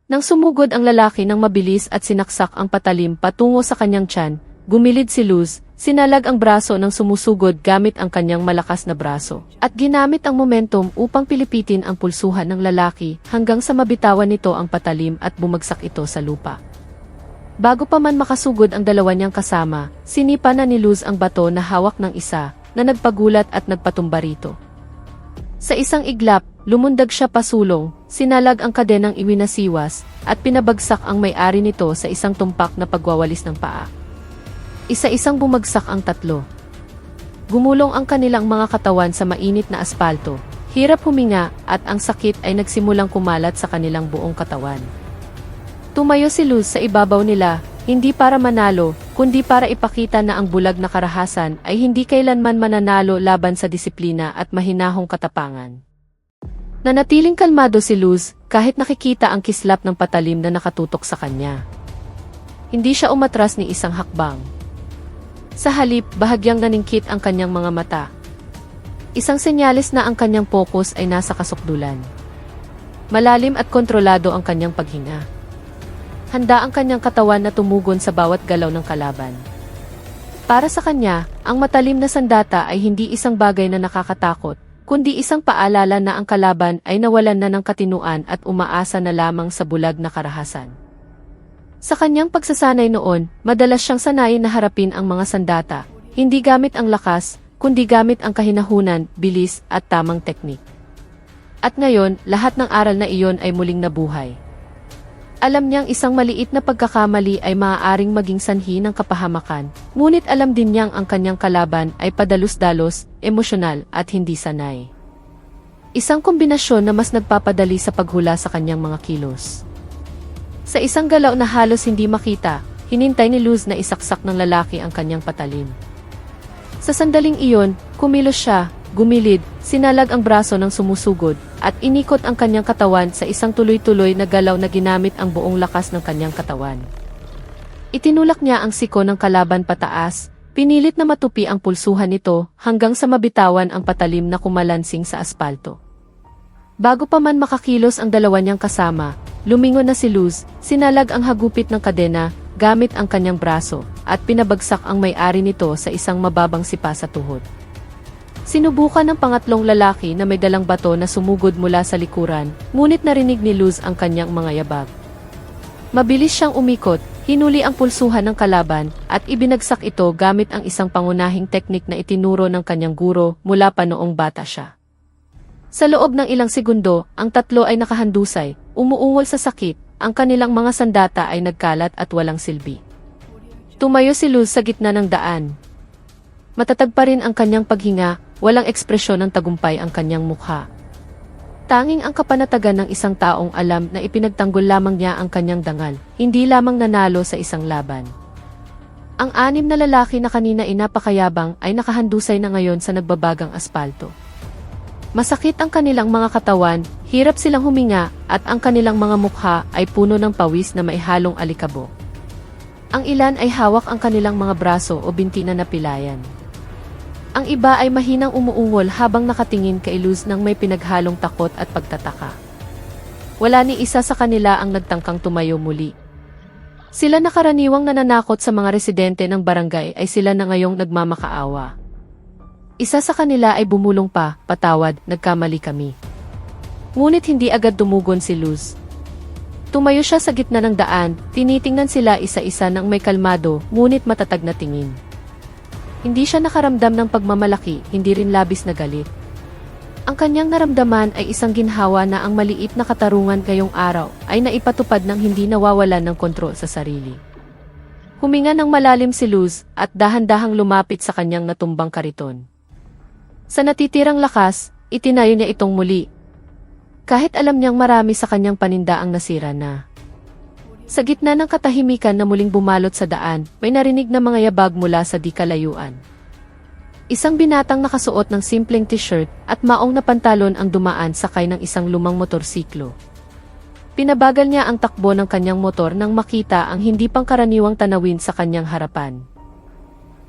Nang sumugod ang lalaki ng mabilis at sinaksak ang patalim patungo sa kanyang tiyan, gumilid si Luz, sinalag ang braso ng sumusugod gamit ang kanyang malakas na braso, at ginamit ang momentum upang pilipitin ang pulsuhan ng lalaki hanggang sa mabitawan nito ang patalim at bumagsak ito sa lupa. Bago pa man makasugod ang dalawa niyang kasama, sinipa na ni Luz ang bato na hawak ng isa, na nagpagulat at nagpatumba rito. Sa isang iglap, lumundag siya pasulong, sinalag ang kadenang iwinasiwas, at pinabagsak ang may-ari nito sa isang tumpak na pagwawalis ng paa. Isa-isang bumagsak ang tatlo. Gumulong ang kanilang mga katawan sa mainit na aspalto, hirap huminga at ang sakit ay nagsimulang kumalat sa kanilang buong katawan. Tumayo si Luz sa ibabaw nila, hindi para manalo, kundi para ipakita na ang bulag na karahasan ay hindi kailanman mananalo laban sa disiplina at mahinahong katapangan. Nanatiling kalmado si Luz kahit nakikita ang kislap ng patalim na nakatutok sa kanya. Hindi siya umatras ni isang hakbang. Sa halip, bahagyang naningkit ang kanyang mga mata. Isang senyales na ang kanyang focus ay nasa kasukdulan. Malalim at kontrolado ang kanyang paghinga. Handa ang kanyang katawan na tumugon sa bawat galaw ng kalaban. Para sa kanya, ang matalim na sandata ay hindi isang bagay na nakakatakot, kundi isang paalala na ang kalaban ay nawalan na ng katinuan at umaasa na lamang sa bulag na karahasan. Sa kanyang pagsasanay noon, madalas siyang sanayin na harapin ang mga sandata, hindi gamit ang lakas, kundi gamit ang kahinahunan, bilis, at tamang teknik. At ngayon, lahat ng aral na iyon ay muling nabuhay. Alam niyang isang maliit na pagkakamali ay maaaring maging sanhi ng kapahamakan, ngunit alam din niyang ang kanyang kalaban ay padalos-dalos, emosyonal, at hindi sanay. Isang kombinasyon na mas nagpapadali sa paghula sa kanyang mga kilos. Sa isang galaw na halos hindi makita, hinintay ni Luz na isaksak ng lalaki ang kanyang patalim. Sa sandaling iyon, kumilos siya, gumilid, sinalag ang braso ng sumusugod, at inikot ang kanyang katawan sa isang tuloy-tuloy na galaw na ginamit ang buong lakas ng kanyang katawan. Itinulak niya ang siko ng kalaban pataas, pinilit na matupi ang pulsuhan nito hanggang sa mabitawan ang patalim na kumalansing sa aspalto. Bago pa man makakilos ang dalawa niyang kasama, lumingon na si Luz, sinalag ang hagupit ng kadena gamit ang kanyang braso, at pinabagsak ang may-ari nito sa isang mababang sipa sa tuhod. Sinubukan ng pangatlong lalaki na may dalang bato na sumugod mula sa likuran, ngunit narinig ni Luz ang kanyang mga yabag. Mabilis siyang umikot, hinuli ang pulsuhan ng kalaban, at ibinagsak ito gamit ang isang pangunahing teknik na itinuro ng kanyang guro mula pa noong bata siya. Sa loob ng ilang segundo, ang tatlo ay nakahandusay, umuungol sa sakit, ang kanilang mga sandata ay nagkalat at walang silbi. Tumayo si Luz sa gitna ng daan. Matatag pa rin ang kanyang paghinga, walang ekspresyon ng tagumpay ang kanyang mukha. Tanging ang kapanatagan ng isang taong alam na ipinagtanggol lamang niya ang kanyang dangal, hindi lamang nanalo sa isang laban. Ang anim na lalaki na kanina inapakayabang ay nakahandusay na ngayon sa nagbabagang aspalto. Masakit ang kanilang mga katawan, hirap silang huminga, at ang kanilang mga mukha ay puno ng pawis na maihalong alikabok. Ang ilan ay hawak ang kanilang mga braso o binti na napilayan. Ang iba ay mahinang umuungol habang nakatingin kay Luz nang may pinaghalong takot at pagtataka. Wala ni isa sa kanila ang nagtangkang tumayo muli. Sila na karaniwang nananakot sa mga residente ng barangay ay sila na ngayong nagmamakaawa. Isa sa kanila ay bumulong pa, "Patawad, nagkamali kami." Ngunit hindi agad dumugon si Luz. Tumayo siya sa gitna ng daan, tinitingnan sila isa-isa ng may kalmado, ngunit matatag na tingin. Hindi siya nakaramdam ng pagmamalaki, hindi rin labis na galit. Ang kanyang naramdaman ay isang ginhawa na ang maliit na katarungan ngayong araw ay naipatupad ng hindi nawawalan ng kontrol sa sarili. Huminga ng malalim si Luz at dahan-dahang lumapit sa kanyang natumbang kariton. Sa natitirang lakas, itinayo niya itong muli. Kahit alam niyang marami sa kanyang paninda ang nasira na. Sa gitna ng katahimikan na muling bumalot sa daan, may narinig na mga yabag mula sa di kalayuan. Isang binatang nakasuot ng simpleng t-shirt at maong na pantalon ang dumaan sakay ng isang lumang motorsiklo. Pinabagal niya ang takbo ng kanyang motor nang makita ang hindi pangkaraniwang tanawin sa kanyang harapan.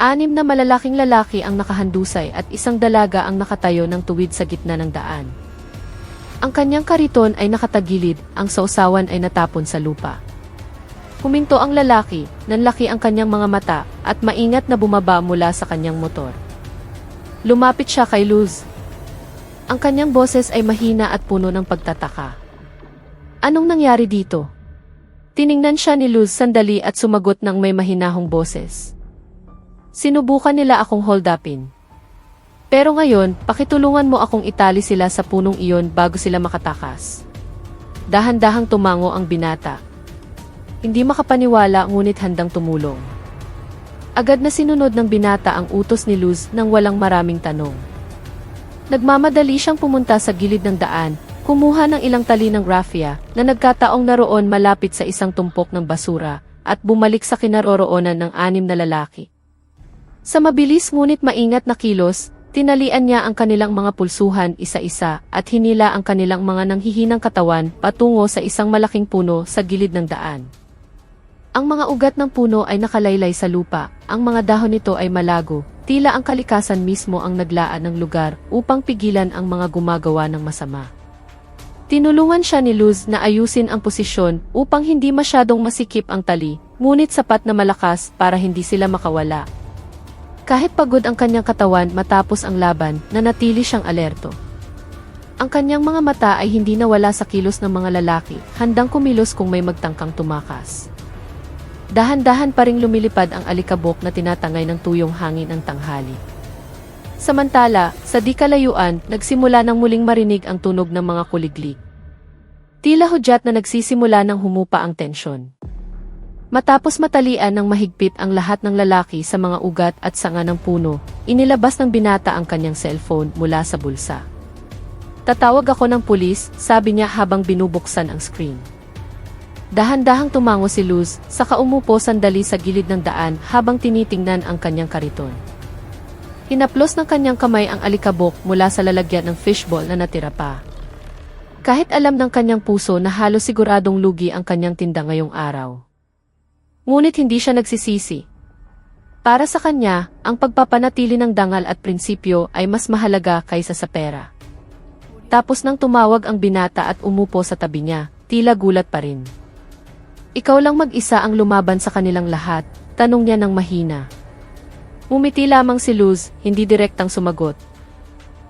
6 na malalaking lalaki ang nakahandusay at isang dalaga ang nakatayo ng tuwid sa gitna ng daan. Ang kanyang kariton ay nakatagilid, ang sausawan ay natapon sa lupa. Huminto ang lalaki, nanlaki ang kanyang mga mata, at maingat na bumaba mula sa kanyang motor. Lumapit siya kay Luz. Ang kanyang boses ay mahina at puno ng pagtataka. Anong nangyari dito? Tiningnan siya ni Luz sandali at sumagot ng may mahinahong boses. Sinubukan nila akong hold upin. Pero ngayon, pakitulungan mo akong itali sila sa punong iyon bago sila makatakas. Dahan-dahang tumango ang binata. Hindi makapaniwala ngunit handang tumulong. Agad na sinunod ng binata ang utos ni Luz nang walang maraming tanong. Nagmamadali siyang pumunta sa gilid ng daan, kumuha ng ilang tali ng raffia na nagkataong naroon malapit sa isang tumpok ng basura at bumalik sa kinaroroonan ng 6 na lalaki. Sa mabilis ngunit maingat na kilos, tinalian niya ang kanilang mga pulsuhan isa-isa at hinila ang kanilang mga nanghihinang katawan patungo sa isang malaking puno sa gilid ng daan. Ang mga ugat ng puno ay nakalaylay sa lupa, ang mga dahon nito ay malago, tila ang kalikasan mismo ang naglaan ng lugar upang pigilan ang mga gumagawa ng masama. Tinulungan siya ni Luz na ayusin ang posisyon upang hindi masyadong masikip ang tali, ngunit sapat na malakas para hindi sila makawala. Kahit pagod ang kanyang katawan matapos ang laban, nanatili siyang alerto. Ang kanyang mga mata ay hindi nawala sa kilos ng mga lalaki, handang kumilos kung may magtangkang tumakas. Dahan-dahan pa ring lumilipad ang alikabok na tinatangay ng tuyong hangin ng tanghali. Samantala, sa di kalayuan, nagsimula ng muling marinig ang tunog ng mga kuliglig. Tila hudyat na nagsisimula ng humupa ang tensyon. Matapos matalian ng mahigpit ang lahat ng lalaki sa mga ugat at sanga ng puno, inilabas ng binata ang kanyang cellphone mula sa bulsa. Tatawag ako ng pulis, sabi niya habang binubuksan ang screen. Dahan-dahang tumango si Luz, saka umupo sandali sa gilid ng daan habang tinitingnan ang kanyang kariton. Hinaplos ng kanyang kamay ang alikabok mula sa lalagyan ng fishball na natira pa. Kahit alam ng kanyang puso na halos siguradong lugi ang kanyang tinda ngayong araw. Ngunit hindi siya nagsisisi. Para sa kanya, ang pagpapanatili ng dangal at prinsipyo ay mas mahalaga kaysa sa pera. Tapos nang tumawag ang binata at umupo sa tabi niya, tila gulat pa rin. Ikaw lang mag-isa ang lumaban sa kanilang lahat, tanong niya ng mahina. Umiti lamang si Luz, hindi direktang sumagot.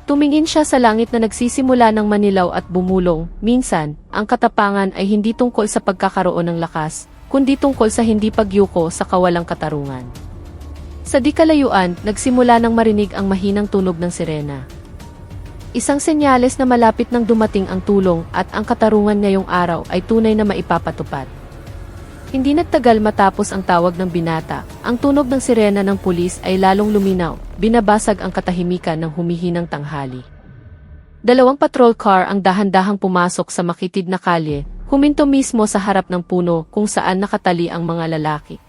Tumingin siya sa langit na nagsisimula ng manilaw at bumulong. Minsan, ang katapangan ay hindi tungkol sa pagkakaroon ng lakas, kundi tungkol sa hindi pagyuko sa kawalang katarungan. Sa di kalayuan, nagsimula ng marinig ang mahinang tunog ng sirena. Isang senyales na malapit nang dumating ang tulong at ang katarungan ngayong araw ay tunay na maipapatupad. Hindi nagtagal matapos ang tawag ng binata, ang tunog ng sirena ng pulis ay lalong luminaw, binabasag ang katahimikan ng humihinang tanghali. 2 patrol car ang dahan-dahang pumasok sa makitid na kalye, huminto mismo sa harap ng puno kung saan nakatali ang mga lalaki.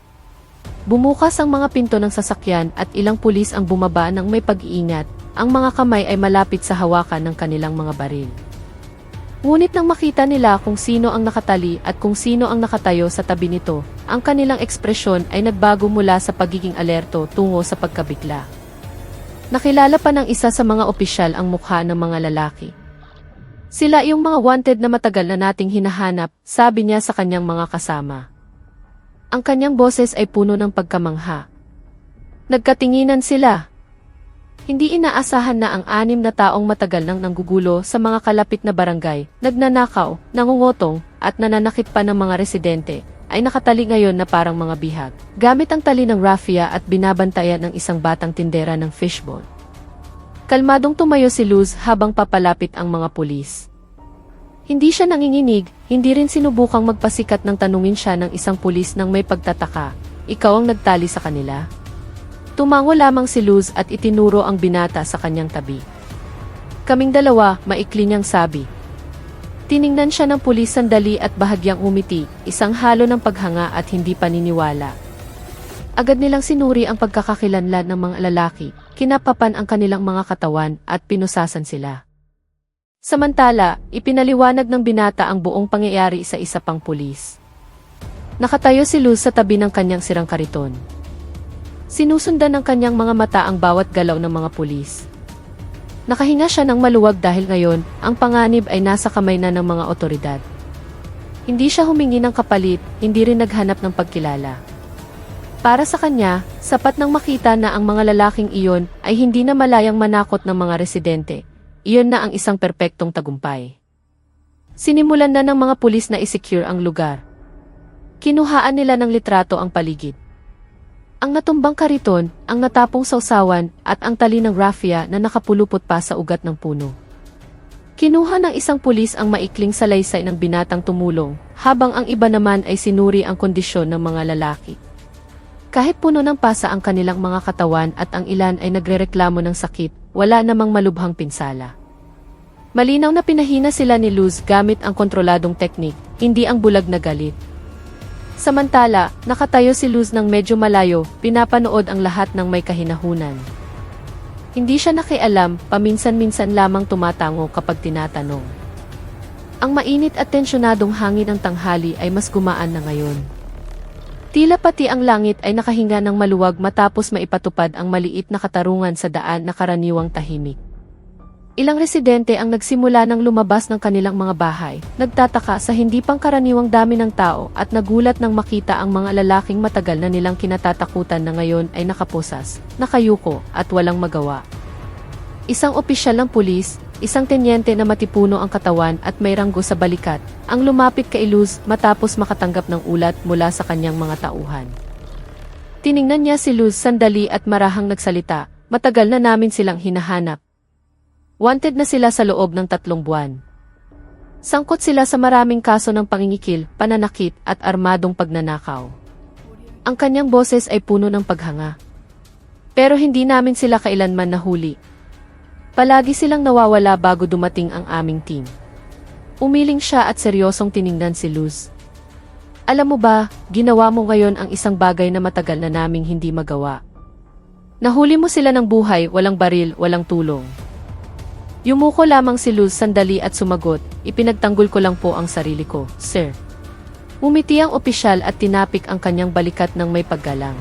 Bumukas ang mga pinto ng sasakyan at ilang pulis ang bumaba ng may pag-iingat, ang mga kamay ay malapit sa hawakan ng kanilang mga baril. Ngunit nang makita nila kung sino ang nakatali at kung sino ang nakatayo sa tabi nito, ang kanilang ekspresyon ay nagbago mula sa pagiging alerto tungo sa pagkabigla. Nakilala pa ng isa sa mga opisyal ang mukha ng mga lalaki. Sila yung mga wanted na matagal na nating hinahanap, sabi niya sa kanyang mga kasama. Ang kanyang boses ay puno ng pagkamangha. Nagkatinginan sila. Hindi inaasahan na ang 6 na taong matagal nang nanggugulo sa mga kalapit na barangay, nagnanakaw, nangungutong, at nananakit pa ng mga residente, ay nakatali ngayon na parang mga bihag, gamit ang tali ng raffia at binabantayan ng isang batang tindera ng fishball. Kalmadong tumayo si Luz habang papalapit ang mga pulis. Hindi siya nanginginig, hindi rin sinubukang magpasikat ng tanungin siya ng isang pulis nang may pagtataka, ikaw ang nagtali sa kanila? Tumango lamang si Luz at itinuro ang binata sa kanyang tabi. Kaming dalawa, maikli niyang sabi. Tiningnan siya ng pulis sandali at bahagyang umiti, isang halo ng paghanga at hindi paniniwala. Agad nilang sinuri ang pagkakakilanlan ng mga lalaki, kinapapan ang kanilang mga katawan at pinusasan sila. Samantala, ipinaliwanag ng binata ang buong pangyayari sa isa pang pulis. Nakatayo si Luz sa tabi ng kanyang sirang kariton. Sinusundan ng kanyang mga mata ang bawat galaw ng mga pulis. Nakahinga siya ng maluwag dahil ngayon, ang panganib ay nasa kamay na ng mga otoridad. Hindi siya humingi ng kapalit, hindi rin naghanap ng pagkilala. Para sa kanya, sapat nang makita na ang mga lalaking iyon ay hindi na malayang manakot ng mga residente. Iyon na ang isang perpektong tagumpay. Sinimulan na ng mga pulis na i-secure ang lugar. Kinuhaan nila ng litrato ang paligid. Ang natumbang kariton, ang natapong sausawan, at ang tali ng raffia na nakapulupot pa sa ugat ng puno. Kinuha ng isang pulis ang maikling salaysay ng binatang tumulong, habang ang iba naman ay sinuri ang kondisyon ng mga lalaki. Kahit puno ng pasa ang kanilang mga katawan at ang ilan ay nagrereklamo ng sakit, wala namang malubhang pinsala. Malinaw na pinahina sila ni Luz gamit ang kontroladong teknik, hindi ang bulag na galit. Samantala, nakatayo si Luz ng medyo malayo, pinapanood ang lahat ng may kahinahunan. Hindi siya nakialam, paminsan-minsan lamang tumatango kapag tinatanong. Ang mainit at tensyonadong hangin ng tanghali ay mas gumaan na ngayon. Tila pati ang langit ay nakahinga ng maluwag matapos maipatupad ang maliit na katarungan sa daan na karaniwang tahimik. Ilang residente ang nagsimula ng lumabas ng kanilang mga bahay, nagtataka sa hindi pangkaraniwang dami ng tao at nagulat nang makita ang mga lalaking matagal na nilang kinatatakutan na ngayon ay nakapusas, nakayuko at walang magawa. Isang opisyal ng pulis, isang tenyente na matipuno ang katawan at may ranggo sa balikat, ang lumapit kay Luz matapos makatanggap ng ulat mula sa kanyang mga tauhan. Tiningnan niya si Luz sandali at marahang nagsalita, "Matagal na namin silang hinahanap. Wanted na sila sa loob ng 3 buwan. Sangkot sila sa maraming kaso ng pangingikil, pananakit at armadong pagnanakaw." Ang kanyang boses ay puno ng paghanga. "Pero hindi namin sila kailanman nahuli. Palagi silang nawawala bago dumating ang aming team." Umiling siya at seryosong tiningnan si Luz. "Alam mo ba, ginawa mo ngayon ang isang bagay na matagal na naming hindi magawa. Nahuli mo sila ng buhay, walang baril, walang tulong." Yumuko lamang si Luz sandali at sumagot, "Ipinagtanggol ko lang po ang sarili ko, sir." Umiti ang opisyal at tinapik ang kanyang balikat ng may paggalang.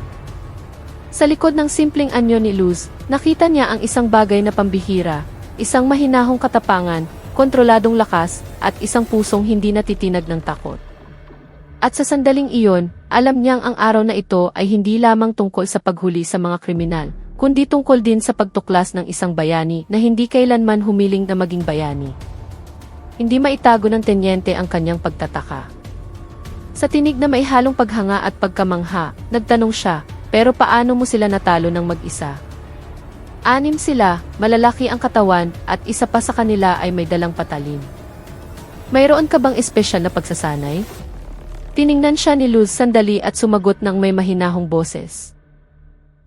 Sa likod ng simpleng anyo ni Luz, nakita niya ang isang bagay na pambihira, isang mahinahong katapangan, kontroladong lakas, at isang pusong hindi natitinag ng takot. At sa sandaling iyon, alam niyang ang araw na ito ay hindi lamang tungkol sa paghuli sa mga kriminal, kundi tungkol din sa pagtuklas ng isang bayani na hindi kailanman humiling na maging bayani. Hindi maitago ng tenyente ang kanyang pagtataka. Sa tinig na may halong paghanga at pagkamangha, nagtanong siya, "Pero paano mo sila natalo ng mag-isa?" 6 sila, malalaki ang katawan, at isa pa sa kanila ay may dalang patalim. "Mayroon ka bang espesyal na pagsasanay?" Tiningnan siya ni Luz sandali at sumagot ng may mahinahong boses.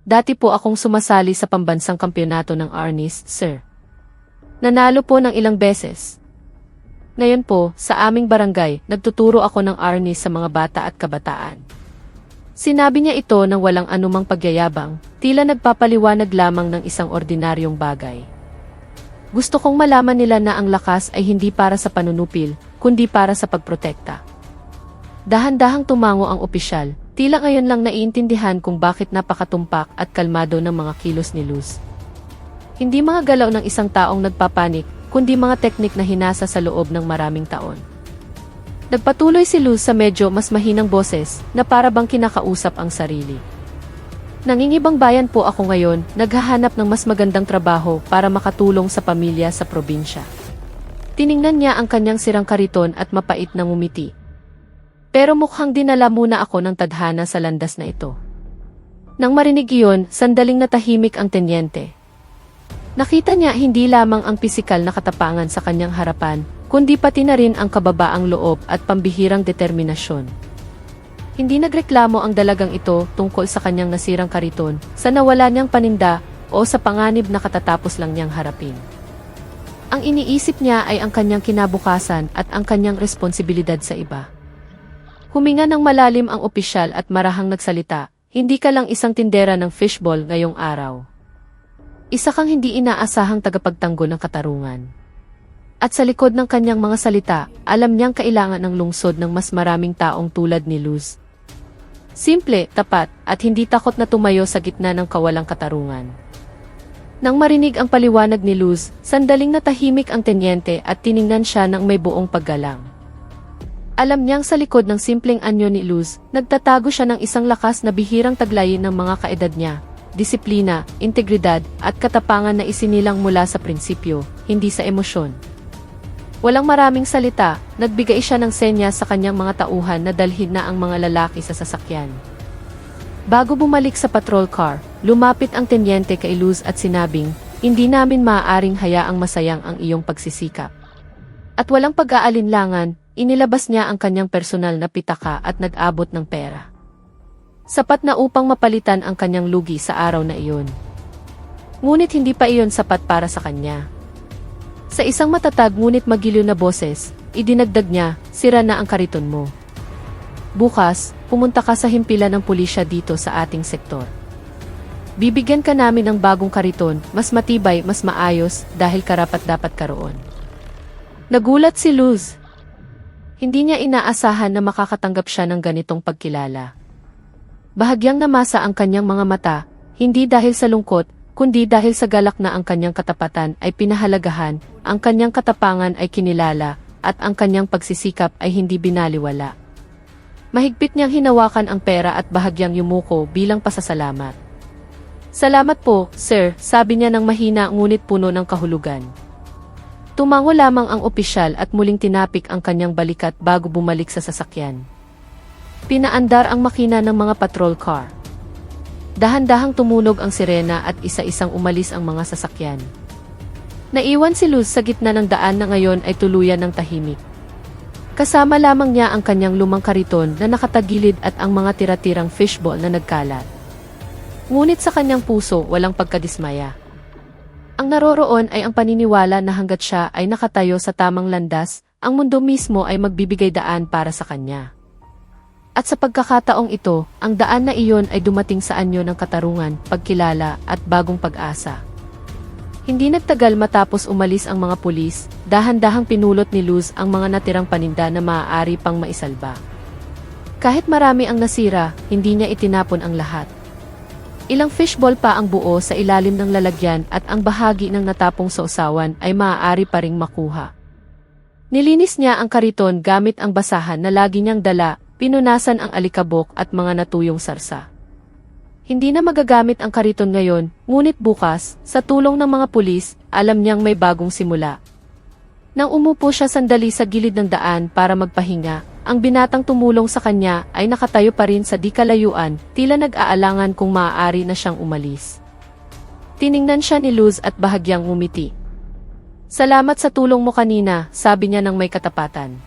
"Dati po akong sumasali sa pambansang kampyonato ng Arnis, sir. Nanalo po ng ilang beses. Ngayon po, sa aming barangay, nagtuturo ako ng Arnis sa mga bata at kabataan." Sinabi niya ito ng walang anumang pagyayabang, tila nagpapaliwanag lamang ng isang ordinaryong bagay. "Gusto kong malaman nila na ang lakas ay hindi para sa panunupil, kundi para sa pagprotekta." Dahan-dahang tumango ang opisyal, tila ngayon lang naiintindihan kung bakit napakatumpak at kalmado ng mga kilos ni Luz. Hindi mga galaw ng isang taong nagpapanik, kundi mga teknik na hinasa sa loob ng maraming taon. Nagpatuloy si Luz sa medyo mas mahinang boses, na para bang kinakausap ang sarili. "Nangingibang bayan po ako ngayon, naghahanap ng mas magandang trabaho para makatulong sa pamilya sa probinsya." Tiningnan niya ang kanyang sirang kariton at mapait na ngumiti. "Pero mukhang dinala muna ako ng tadhana sa landas na ito." Nang marinig iyon, sandaling natahimik ang tenyente. Nakita niya hindi lamang ang pisikal na katapangan sa kanyang harapan, kundi pati na rin ang kababaang loob at pambihirang determinasyon. Hindi nagreklamo ang dalagang ito tungkol sa kanyang nasirang kariton, sa nawala niyang paninda, o sa panganib na katatapos lang niyang harapin. Ang iniisip niya ay ang kanyang kinabukasan at ang kanyang responsibilidad sa iba. Huminga ng malalim ang opisyal at marahang nagsalita, "Hindi ka lang isang tindera ng fishball ngayong araw. Isa kang hindi inaasahang tagapagtanggol ng katarungan." At sa likod ng kanyang mga salita, alam niyang kailangan ng lungsod ng mas maraming taong tulad ni Luz. Simple, tapat, at hindi takot na tumayo sa gitna ng kawalang katarungan. Nang marinig ang paliwanag ni Luz, sandaling natahimik ang tenyente at tiningnan siya ng may buong paggalang. Alam niyang sa likod ng simpleng anyo ni Luz, nagtatago siya ng isang lakas na bihirang taglayin ng mga kaedad niya, disiplina, integridad, at katapangan na isinilang mula sa prinsipyo, hindi sa emosyon. Walang maraming salita, nagbigay siya ng senya sa kanyang mga tauhan na dalhin na ang mga lalaki sa sasakyan. Bago bumalik sa patrol car, lumapit ang tenyente kay Luz at sinabing, "Hindi namin maaaring hayaang masayang ang iyong pagsisikap." At walang pag-aalinlangan, inilabas niya ang kanyang personal na pitaka at nag-abot ng pera. Sapat na upang mapalitan ang kanyang lugi sa araw na iyon. Ngunit hindi pa iyon sapat para sa kanya. Sa isang matatag ngunit magiliw na boses, idinagdag niya, "Sira na ang kariton mo. Bukas, pumunta ka sa himpilan ng pulisya dito sa ating sektor. Bibigyan ka namin ng bagong kariton, mas matibay, mas maayos, dahil karapat-dapat karoon." Nagulat si Luz. Hindi niya inaasahan na makakatanggap siya ng ganitong pagkilala. Bahagyang namasa ang kanyang mga mata, hindi dahil sa lungkot, kundi dahil sa galak na ang kanyang katapatan ay pinahalagahan, ang kanyang katapangan ay kinilala, at ang kanyang pagsisikap ay hindi binaliwala. Mahigpit niyang hinawakan ang pera at bahagyang yumuko bilang pasasalamat. "Salamat po, sir," sabi niya ng mahina ngunit puno ng kahulugan. Tumango lamang ang opisyal at muling tinapik ang kanyang balikat bago bumalik sa sasakyan. Pinaandar ang makina ng mga patrol car. Dahan-dahang tumunog ang sirena at isa-isang umalis ang mga sasakyan. Naiwan si Luz sa gitna ng daan na ngayon ay tuluyan ng tahimik. Kasama lamang niya ang kanyang lumang kariton na nakatagilid at ang mga tira-tirang fishball na nagkalat. Ngunit sa kanyang puso walang pagkadismaya. Ang naroroon ay ang paniniwala na hanggat siya ay nakatayo sa tamang landas, ang mundo mismo ay magbibigay daan para sa kanya. At sa pagkakataong ito, ang daan na iyon ay dumating sa anyo ng katarungan, pagkilala, at bagong pag-asa. Hindi nagtagal matapos umalis ang mga pulis, dahan-dahang pinulot ni Luz ang mga natirang paninda na maaari pang maisalba. Kahit marami ang nasira, hindi niya itinapon ang lahat. Ilang fishball pa ang buo sa ilalim ng lalagyan at ang bahagi ng natapong sausawan ay maaari pa ring makuha. Nilinis niya ang kariton gamit ang basahan na lagi niyang dala, pinunasan ang alikabok at mga natuyong sarsa. Hindi na magagamit ang kariton ngayon, ngunit bukas, sa tulong ng mga pulis, alam niyang may bagong simula. Nang umupo siya sandali sa gilid ng daan para magpahinga, ang binatang tumulong sa kanya ay nakatayo pa rin sa di kalayuan, tila nag-aalangan kung maaari na siyang umalis. Tiningnan siya ni Luz at bahagyang ngumiti. "Salamat sa tulong mo kanina," sabi niya ng may katapatan.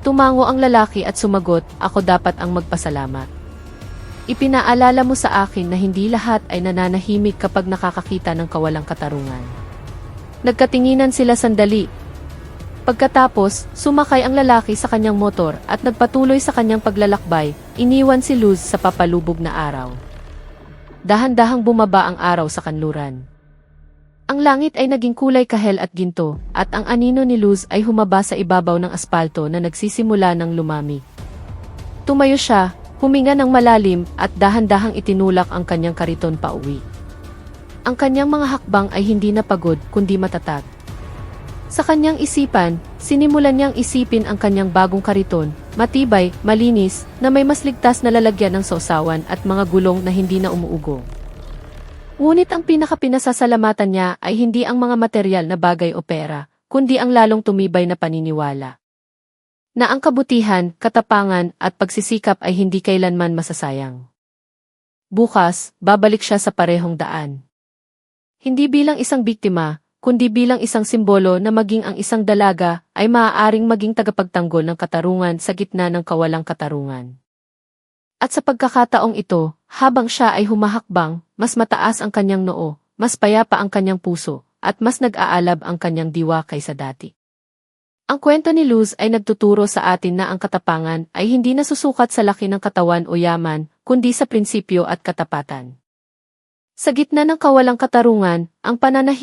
Tumango ang lalaki at sumagot, "Ako dapat ang magpasalamat. Ipinaalala mo sa akin na hindi lahat ay nananahimik kapag nakakakita ng kawalang katarungan." Nagkatinginan sila sandali. Pagkatapos, sumakay ang lalaki sa kanyang motor at nagpatuloy sa kanyang paglalakbay, iniwan si Luz sa papalubog na araw. Dahan-dahang bumaba ang araw sa kanluran. Ang langit ay naging kulay kahel at ginto, at ang anino ni Luz ay humaba sa ibabaw ng aspalto na nagsisimula ng lumamig. Tumayo siya, huminga ng malalim at dahan-dahang itinulak ang kanyang kariton pauwi. Ang kanyang mga hakbang ay hindi na pagod kundi matatag. Sa kanyang isipan, sinimulan niyang isipin ang kanyang bagong kariton, matibay, malinis, na may mas ligtas na lalagyan ng sausawan at mga gulong na hindi na umuugo. Ngunit ang pinakapinasasalamatan niya ay hindi ang mga materyal na bagay o pera, kundi ang lalong tumibay na paniniwala. Na ang kabutihan, katapangan, at pagsisikap ay hindi kailanman masasayang. Bukas, babalik siya sa parehong daan. Hindi bilang isang biktima, kundi bilang isang simbolo na maging ang isang dalaga ay maaaring maging tagapagtanggol ng katarungan sa gitna ng kawalang katarungan. At sa pagkakataong ito, habang siya ay humahakbang, mas mataas ang kanyang noo, mas payapa ang kanyang puso, at mas nag-aalab ang kanyang diwa kaysa dati. Ang kwento ni Luz ay nagtuturo sa atin na ang katapangan ay hindi nasusukat sa laki ng katawan o yaman, kundi sa prinsipyo at katapatan. Sa gitna ng kawalang katarungan, ang pananahimik